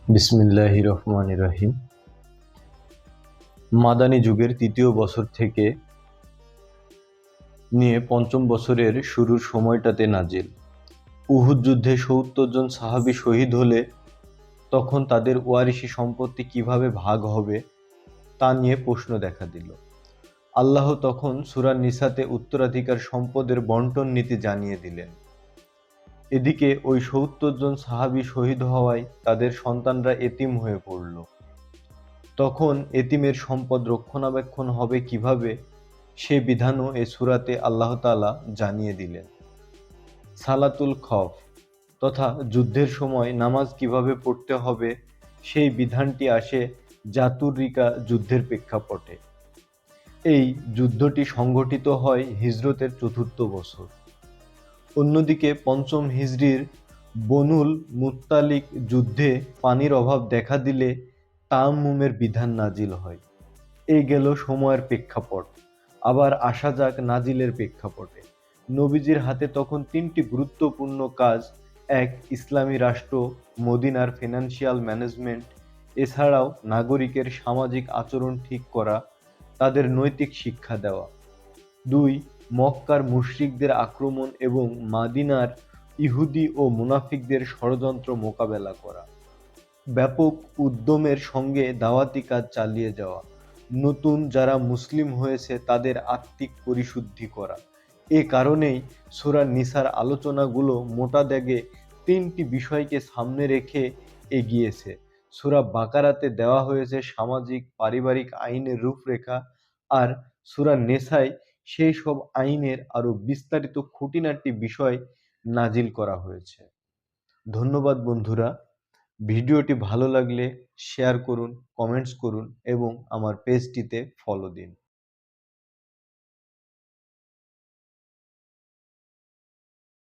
বিসমিল্লাহির রহমানির রহিম। মাদানী যুগের তৃতীয় বছর থেকে নিয়ে পঞ্চম বছরের শুরুর সময়টাতে নাজিল। উহুদ যুদ্ধে ৭০ জন সাহাবী শহীদ হলে তখন তাদের ওয়ারিশি সম্পত্তি কিভাবে ভাগ হবে তা নিয়ে প্রশ্ন দেখা দিল। আল্লাহ তখন সূরা নিসাতে উত্তরাধিকার সম্পদের বন্টন নীতি জানিয়ে দিলেন। এদিকে ওই ৭০ জন সাহাবী শহীদ হওয়ায় তাদের সন্তানরা এতিম হয়ে পড়ল। তখন এতিমের সম্পদ রক্ষণাবেক্ষণ হবে কিভাবে সে বিধানও এ সূরাতে আল্লাহ তাআলা জানিয়ে দিলেন। সালাতুল খওফ তথা যুদ্ধের সময় নামাজ কিভাবে পড়তে হবে সেই বিধানটি আসে জাতুরিকা যুদ্ধের প্রেক্ষাপটে। এই যুদ্ধটি সংঘটিত হয় হিজরতের চতুর্থ বছর। অন্যদিকে পঞ্চম হিজরির বনুল মুত্তালিক যুদ্ধে পানির অভাব দেখা দিলে তায়াম্মুমের বিধান নাজিল হয়। এই গেল সময়ের প্রেক্ষাপট। আবার আসা যাক নাজিলের প্রেক্ষাপটে। নবীজির হাতে তখন তিনটি গুরুত্বপূর্ণ কাজ: এক, ইসলামী রাষ্ট্র মদিনার ফিনান্সিয়াল ম্যানেজমেন্ট, এছাড়াও নাগরিকের সামাজিক আচরণ ঠিক করা, তাদের নৈতিক শিক্ষা দেওয়া। দুই, মক্কার মুশরিকদের আক্রমণ এবং মাদিনার ইহুদি ও মুনাফিকদের ষড়যন্ত্র মোকাবেলা করা। ব্যাপক উদ্যমের সঙ্গে দাওয়াতি কাজ চালিয়ে যাওয়া। নতুন যারা মুসলিম হয়েছে তাদের আত্মিক পরিশুদ্ধি করা। এ কারণেই সূরা নিসার আলোচনাগুলো মোটা দাগে তিনটি বিষয়কে সামনে রেখে এগিয়েছে। সূরা বাকারাতে দেওয়া হয়েছে সামাজিক পারিবারিক আইনের রূপরেখা, আর সূরা নেসায় সেই সব আইনের আরো বিস্তারিত খুঁটিনাটি বিষয় নাজিল করা হয়েছে। ধন্যবাদ বন্ধুরা। ভিডিওটি ভালো লাগলে শেয়ার করুন, কমেন্টস করুন এবং আমার পেজটিতে ফলো দিন।